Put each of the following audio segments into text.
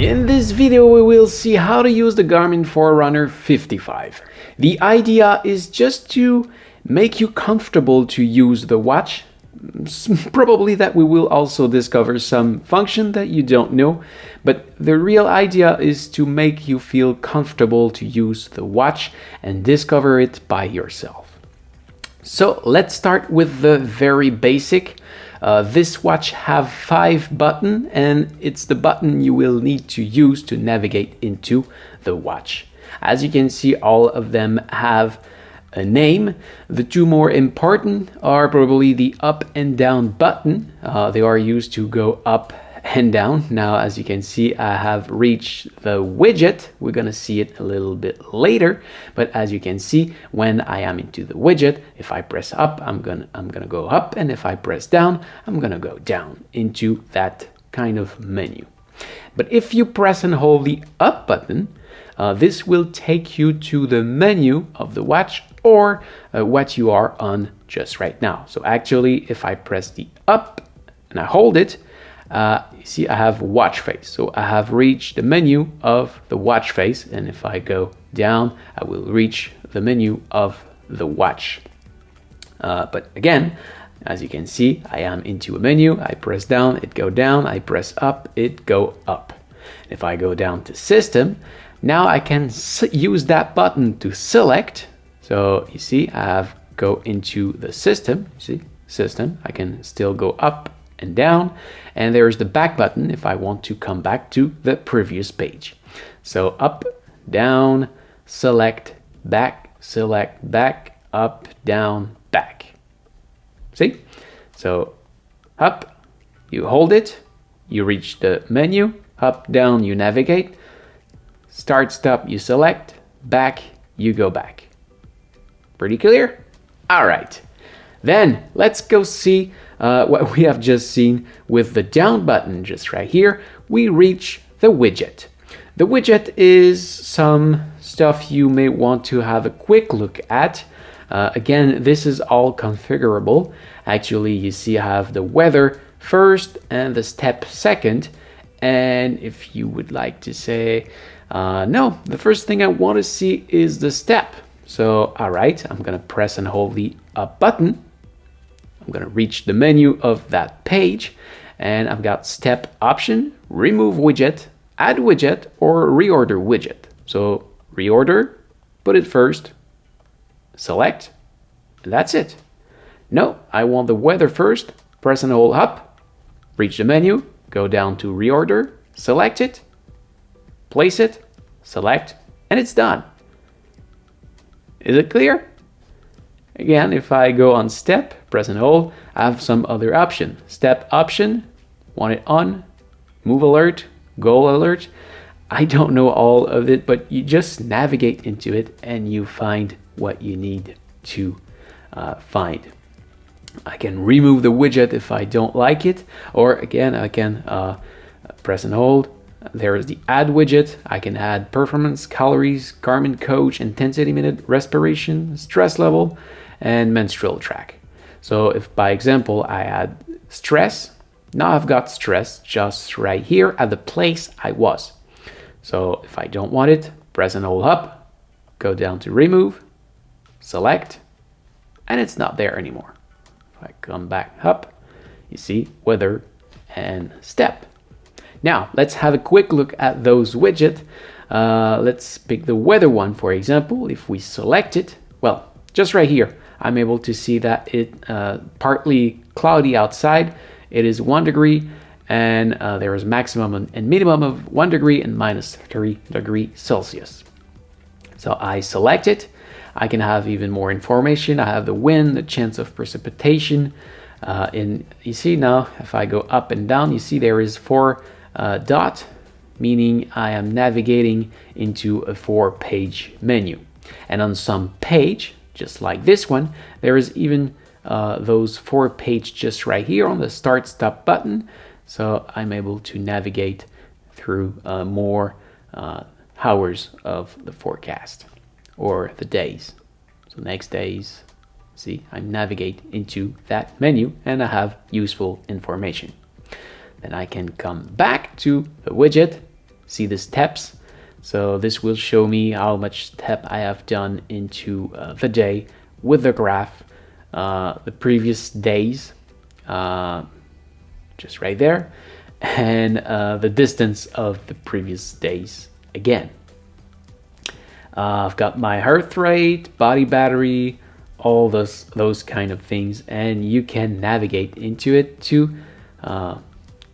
In this video we will see how to use the Garmin Forerunner 55. The idea is just to make you comfortable to use the watch. Probably that we will also discover some function that you don't know, but the real idea is to make you feel comfortable to use the watch and discover it by yourself. So let's start with the very basic. This watch have 5 buttons, and it's the button you will need to use to navigate into the watch. As you can see, all of them have a name. The 2 more important are probably the up and down button. They are used to go up and down. Now, as you can see, I have reached the widget. We're gonna see it a little bit later, but as you can see, when I am into the widget, if I press up, I'm gonna go up, and if I press down, I'm gonna go down into that kind of menu. But if you press and hold the up button, this will take you to the menu of the watch or what you are on just right now. So actually, if I press the up and I hold it, you see I have watch face. So I have reached the menu of the watch face, and if I go down, I will reach the menu of the watch. But again, as you can see, I am into a menu. I press down, it go down. I press up, it go up. If I go down to system, now I can use that button to select. So you see, I have go into the system. See, system. I can still go up and down, and there's the back button if I want to come back to the previous page. So up, down, select, back, up, down, back. See? So up, you hold it, you reach the menu. Up, down, you navigate. Start, stop, you select. Back, you go back. Pretty clear? All right. Then let's go see what we have just seen with the down button just right here. We reach the widget. The widget is some stuff you may want to have a quick look at. Again, this is all configurable. Actually, you see I have the weather first and the step second. And if you would like to say, no, the first thing I want to see is the step. So, all right, I'm gonna press and hold the up button. I'm gonna reach the menu of that page, and I've got step option, remove widget, add widget, or reorder widget. So reorder, put it first, select, and that's it. No, I want the weather first, press and hold up, reach the menu, go down to reorder, select it, place it, select, and it's done. Is it clear? Again, if I go on step, press and hold, I have some other option. Step option, want it on, move alert, goal alert. I don't know all of it, but you just navigate into it and you find what you need to find. I can remove the widget if I don't like it, or again, I can press and hold. There is the add widget. I can add performance, calories, Garmin coach, intensity minute, respiration, stress level, and menstrual track. So if by example I add stress, now I've got stress just right here at the place I was. So if I don't want it, press and hold up, go down to remove, select, and it's not there anymore. If I come back up, you see weather and step. Now let's have a quick look at those widgets. Let's pick the weather one, for example. If we select it, well, just right here, I'm able to see that it partly cloudy outside. It is 1 degree, and there is maximum and minimum of 1 degree and -3 degrees Celsius. So I select it. I can have even more information. I have the wind, the chance of precipitation. You see now, if I go up and down, you see there is 4 dot, meaning I am navigating into a 4-page menu. And on some page, just like this one, there is even those 4 page just right here on the start stop button. So I'm able to navigate through more hours of the forecast or the days. So next days, see, I navigate into that menu and I have useful information. Then I can come back to the widget, see the steps. So this will show me how much step I have done into the day with the graph, the previous days, just right there, and the distance of the previous days again. I've got my heart rate, body battery, all those kind of things, and you can navigate into it to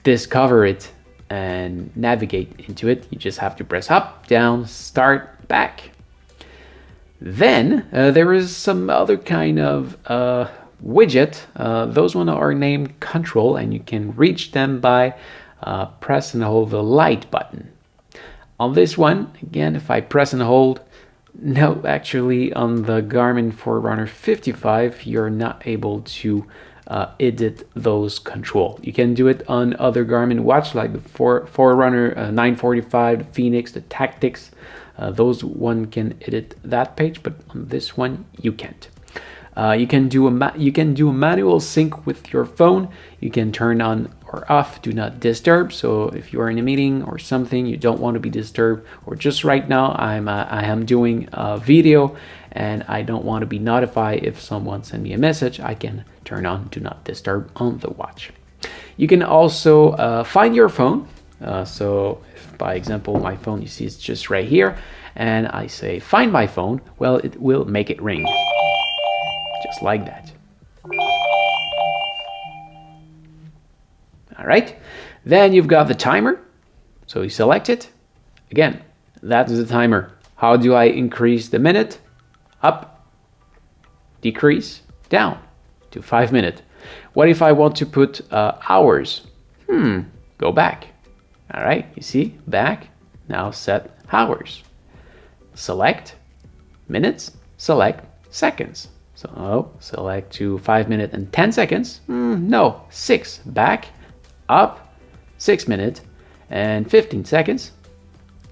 discover it and navigate into it. You just have to press up, down, start, back. Then there is some other kind of widget. Those ones are named control, and you can reach them by press and hold the light button. On this one, again, if I press and hold, no, actually on the Garmin Forerunner 55, you're not able to edit those control. You can do it on other Garmin watch like the Forerunner 945, the Phoenix, the Tactics. Those one can edit that page, but on this one you can't. You can do a manual sync with your phone. You can turn on or off do not disturb. So if you are in a meeting or something, you don't want to be disturbed, or just right now I am doing a video and I don't want to be notified if someone send me a message, I can turn on do not disturb on the watch. You can also find your phone. So if by example my phone, you see it's just right here, and I say find my phone, well, it will make it ring. Just like that. All right, then you've got the timer. So you select it. Again, that is the timer. How do I increase the minute? Up, decrease, down to 5 minutes. What if I want to put hours? Go back. All right, you see, back. Now set hours. Select minutes, select seconds. So select to 5 minutes and 10 seconds. No, 6. Back, up, 6 minutes and 15 seconds.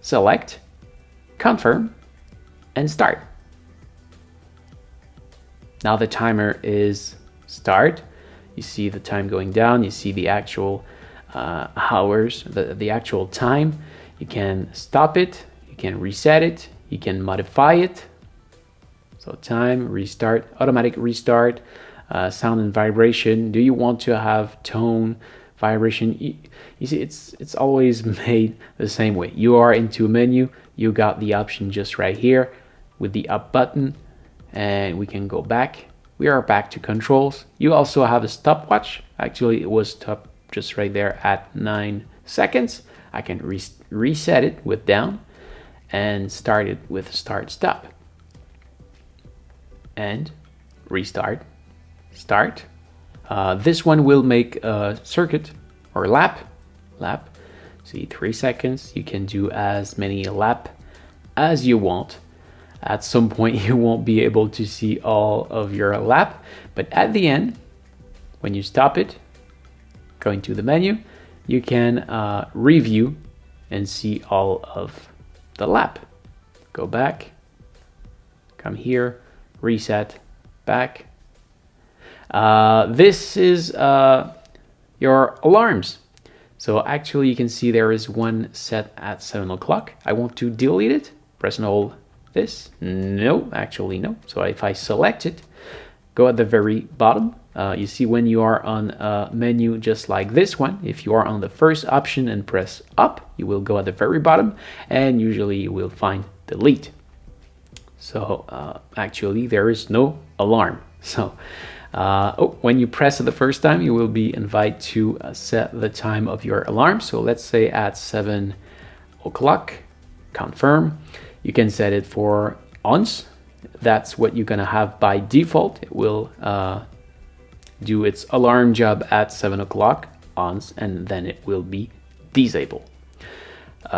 Select, confirm, and start. Now the timer is start. You see the time going down. You see the actual hours, the actual time. You can stop it. You can reset it. You can modify it. So time, restart, automatic restart, sound and vibration. Do you want to have tone, vibration? You see, it's always made the same way. You are into a menu. You got the option just right here with the up button, and we can go back. We are back to controls. You also have a stopwatch. Actually, it was stopped just right there at 9 seconds. I can reset it with down and start it with start stop. And restart, start. This one will make a circuit or lap. See, 3 seconds. You can do as many lap as you want. At some point, you won't be able to see all of your lap, but at the end, when you stop it, going to the menu, you can review and see all of the lap. Go back, come here, reset, back. This is your alarms. So actually you can see there is one set at 7 o'clock. I want to delete it, press and hold this. No, actually no. So if I select it, go at the very bottom. You see when you are on a menu just like this one, if you are on the first option and press up, you will go at the very bottom, and usually you will find delete. So actually there is no alarm. So when you press it the first time, you will be invited to set the time of your alarm. So let's say at 7 o'clock, confirm. You can set it for ons. That's what you're gonna have by default. It will do its alarm job at 7 o'clock, ons, and then it will be disabled.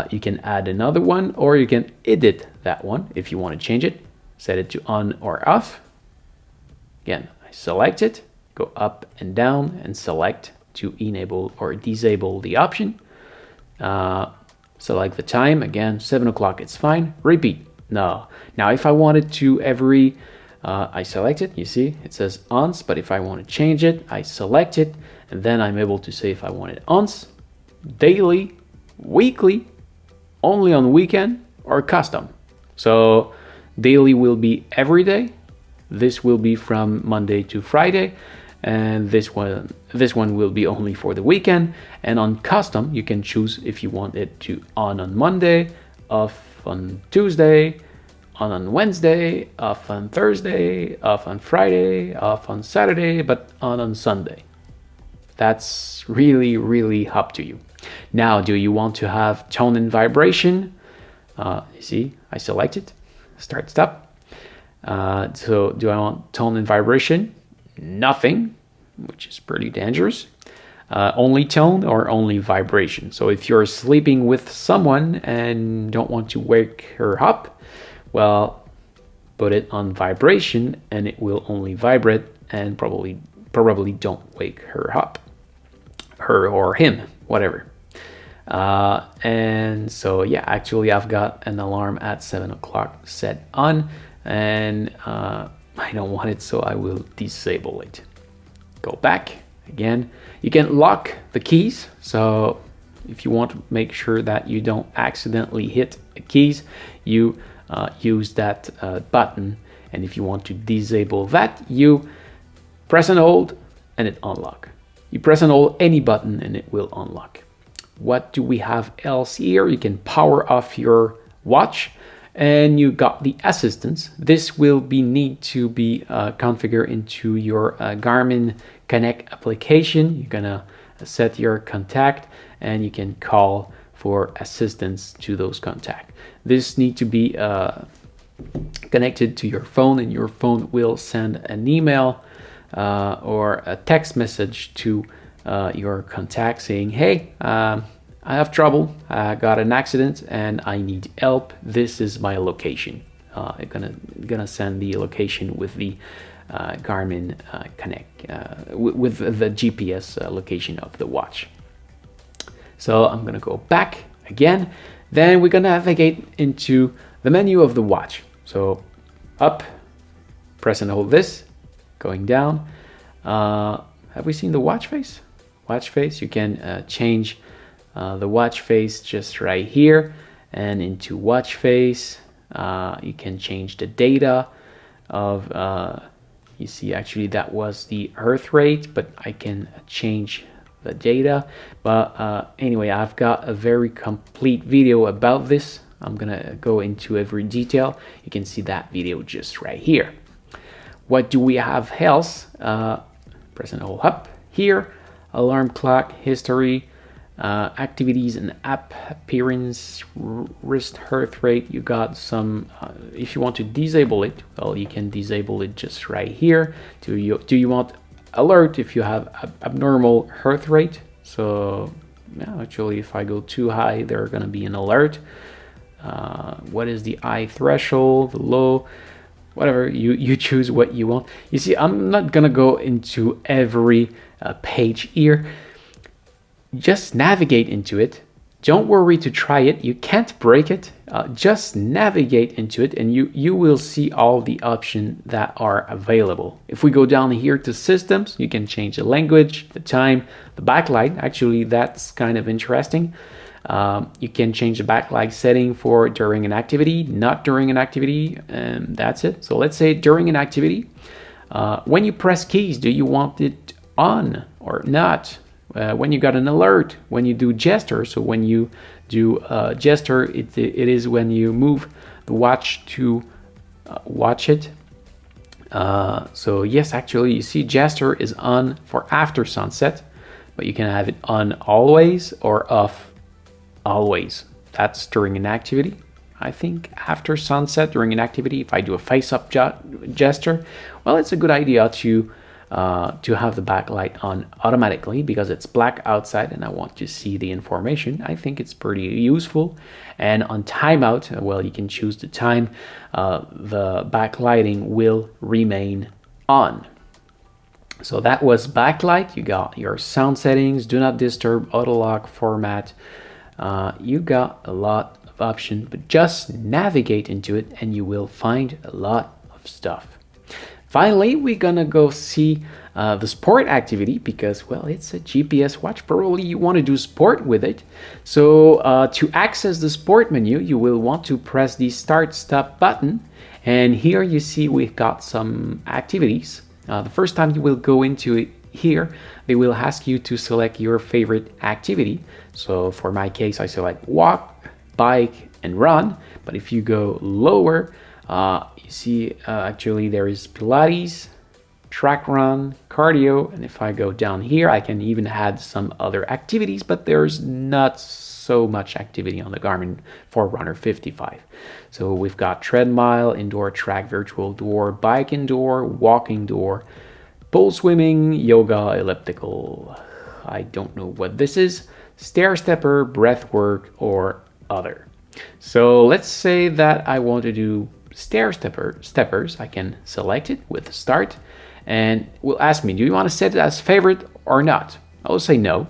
You can add another one, or you can edit that one if you want to change it. Set it to on or off. Again, I select it, go up and down, and select to enable or disable the option. Select the time, again, 7 o'clock, it's fine. Repeat. No. Now, if I wanted to I select it, you see, it says ons, but if I want to change it, I select it, and then I'm able to say if I want it ons, daily, weekly, only on weekend, or custom. So daily will be every day. This will be from Monday to Friday, and this one will be only for the weekend. And on custom, you can choose if you want it to on Monday, off on Tuesday, on Wednesday, off on Thursday, off on Friday, off on Saturday, but on Sunday. That's really, really up to you. Now, do you want to have tone and vibration? You see, I select it, start, stop. So do I want tone and vibration? Nothing, which is pretty dangerous. Only tone or only vibration. So if you're sleeping with someone and don't want to wake her up, well, put it on vibration and it will only vibrate and probably don't wake her up, her or him, whatever. And so yeah, actually I've got an alarm at 7 o'clock set on, and I don't want it, so I will disable it. Go back again. You can lock the keys, so if you want to make sure that you don't accidentally hit the keys, you use that button. And if you want to disable that, you press and hold and it unlock. You press and hold any button and it will unlock. What do we have else here? You can power off your watch, and you got the assistance. This will need to be configured into your Garmin Connect application. You're gonna set your contact and you can call for assistance to those contacts. This need to be connected to your phone, and your phone will send an email or a text message to your contact saying, hey, I have trouble, I got an accident and I need help. This is my location. I'm gonna send the location with the Garmin Connect, with the GPS location of the watch. So I'm gonna go back again. Then we're gonna navigate into the menu of the watch. So up, press and hold this, going down. Have we seen the watch face? Watch face, you can change the watch face just right here, and into watch face you can change the data of you see, actually that was the earth rate, but I can change the data. But anyway, I've got a very complete video about this. I'm gonna go into every detail. You can see that video just right here. What do we have else? Press and hold up here. Alarm clock, history, activities and app appearance, wrist heart rate. You got some, if you want to disable it, well, you can disable it just right here. Do you want alert if you have abnormal heart rate? So yeah, actually if I go too high, there's gonna be an alert. What is the high threshold, the low, whatever, you choose what you want. You see, I'm not gonna go into every page here. Just navigate into it. Don't worry to try it. You can't break it. Just navigate into it and you will see all the options that are available. If we go down here to systems, you can change the language, the time, the backlight. Actually, that's kind of interesting. You can change the backlight setting for during an activity, not during an activity, and that's it. So let's say during an activity, when you press keys, do you want it on or not? When you got an alert, when you do gesture, so when you do gesture, it is when you move the watch to watch it. So yes, actually, you see gesture is on for after sunset, but you can have it on always or off always. That's during an activity. I think after sunset during an activity, if I do a face-up gesture, well, it's a good idea to have the backlight on automatically because it's black outside and I want to see the information. I think it's pretty useful. And on timeout, well, you can choose the time. The backlighting will remain on. So that was backlight. You got your sound settings, do not disturb, auto lock, format. You got a lot of options, but just navigate into it and you will find a lot of stuff. Finally, we're gonna go see the sport activity because, well, it's a GPS watch. Probably you want to do sport with it. So to access the sport menu, you will want to press the Start Stop button. And here you see we've got some activities. The first time you will go into it here, they will ask you to select your favorite activity. So for my case, I select walk, bike, and run. But if you go lower, you see actually there is Pilates, track run, cardio, and if I go down here, I can even add some other activities, but there's not so much activity on the Garmin Forerunner 55. So we've got treadmill, indoor track, virtual door, bike indoor, walking door, pole swimming, yoga, elliptical, I don't know what this is, stair stepper, breath work, or other. So let's say that I want to do steppers. I can select it with start and will ask me, do you want to set it as favorite or not? I will say no,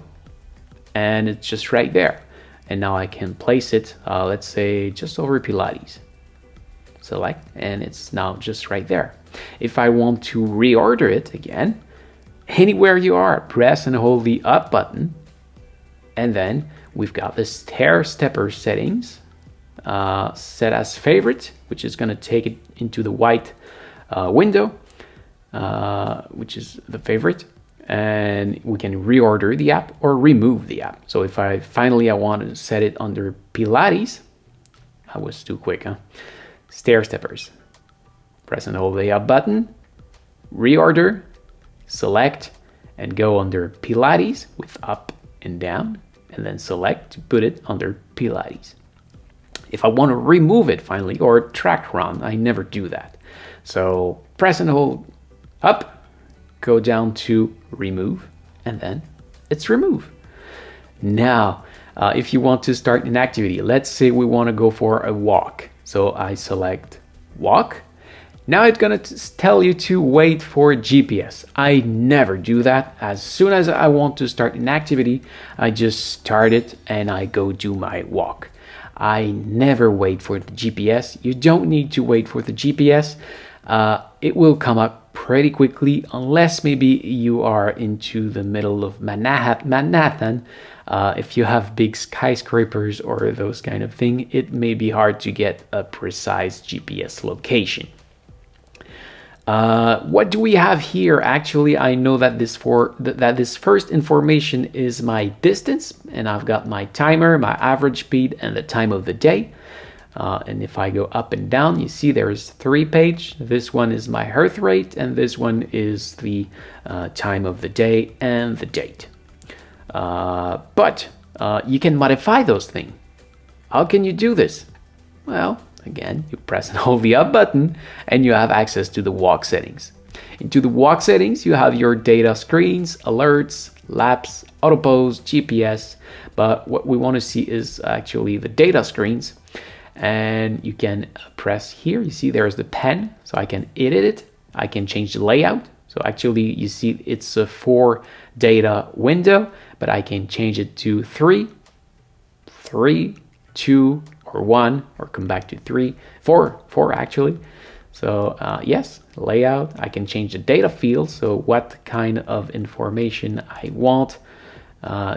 and it's just right there. And now I can place it, let's say just over Pilates. Select, and it's now just right there. If I want to reorder it again, anywhere you are, press and hold the up button, and then we've got the stair stepper settings set as favorite, which is going to take it into the white window, which is the favorite, and we can reorder the app or remove the app. So if I want to set it under Pilates, I was too quick, huh? Stair steppers. Press and hold the up button, reorder, select, and go under Pilates with up and down, and then select to put it under Pilates. If I want to remove it finally, or track run, I never do that. So press and hold up, go down to remove, and then it's remove. Now, if you want to start an activity, let's say we want to go for a walk. So I select walk. Now it's gonna tell you to wait for GPS. I never do that. As soon as I want to start an activity, I just start it and I go do my walk. I never wait for the GPS. You don't need to wait for the GPS. It will come up pretty quickly, unless maybe you are into the middle of Manhattan. If you have big skyscrapers or those kind of thing, it may be hard to get a precise GPS location. What do we have here? Actually, I know that this first information is my distance, and I've got my timer, my average speed, and the time of the day. And if I go up and down, you see there's 3 pages. This one is my heart rate, and this one is the time of the day and the date. But you can modify those things. How can you do this? Well, again, you press and hold the up button and you have access to the walk settings. Into the walk settings, you have your data screens, alerts, laps, auto pose, GPS. But what we want to see is actually the data screens. And you can press here. You see there's the pen, so I can edit it. I can change the layout. So actually, you see it's a 4 data window, but I can change it to 3, 2, or 1, or come back to 3, 4 actually. So yes, layout. I can change the data field. So what kind of information I want,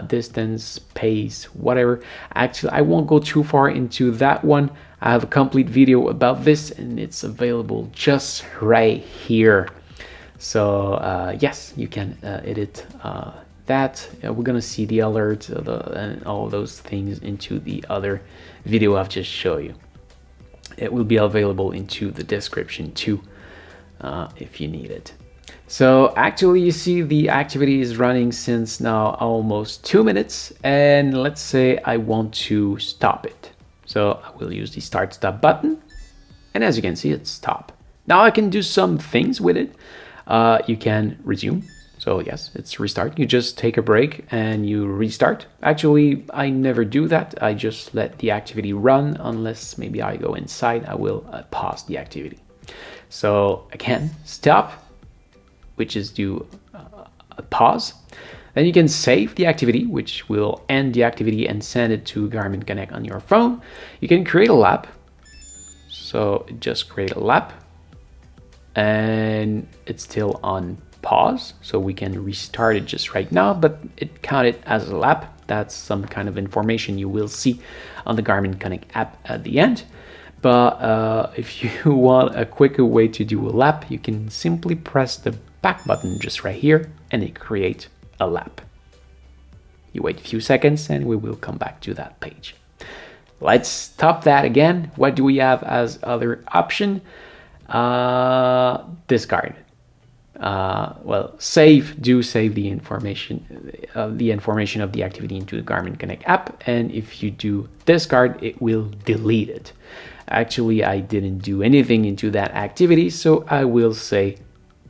distance, pace, whatever. Actually, I won't go too far into that one. I have a complete video about this, and it's available just right here. So yes, you can edit that. We're gonna see the alerts and all those things into the other video I've just shown you. It will be available into the description too, if you need it. So actually, you see the activity is running since now almost 2 minutes, and let's say I want to stop it. So I will use the start stop button, and as you can see, it's stop. Now I can do some things with it. You can resume. So yes, it's restart. You just take a break and you restart. Actually, I never do that. I just let the activity run unless maybe I go inside. I will pause the activity. So again, stop, which is do a pause. Then you can save the activity, which will end the activity and send it to Garmin Connect on your phone. You can create a lap. So just create a lap. and it's still on pause, so we can restart it just right now, but it counted as a lap. That's some kind of information you will see on the Garmin Connect app at the end. But if you want a quicker way to do a lap, you can simply press the back button just right here and it creates a lap. You wait a few seconds and we will come back to that page. Let's stop that again. What do we have as other option? Discard. Well, save the information of the activity into the Garmin Connect app, and if you do discard, it will delete it. Actually, I didn't do anything into that activity, so I will say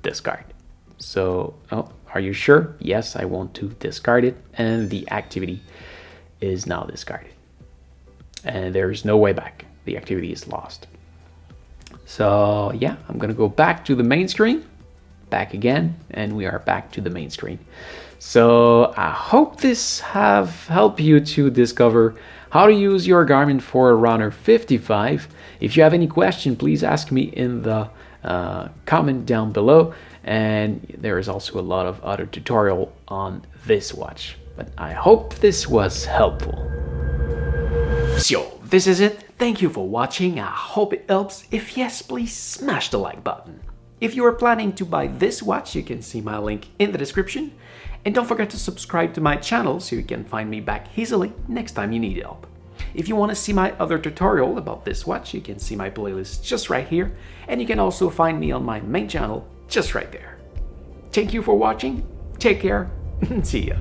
discard. So, are you sure? Yes, I want to discard it, and the activity is now discarded. And there's no way back. The activity is lost. So yeah, I'm gonna go back to the main screen, back again, and we are back to the main screen. So I hope this have helped you to discover how to use your Garmin Forerunner 55. If you have any question, please ask me in the comment down below. And there is also a lot of other tutorial on this watch. But I hope this was helpful. So this is it. Thank you for watching. I hope it helps. If yes, please smash the like button. If you are planning to buy this watch, you can see my link in the description. And don't forget to subscribe to my channel so you can find me back easily next time you need help. If you want to see my other tutorial about this watch, you can see my playlist just right here. And you can also find me on my main channel just right there. Thank you for watching. Take care and see ya.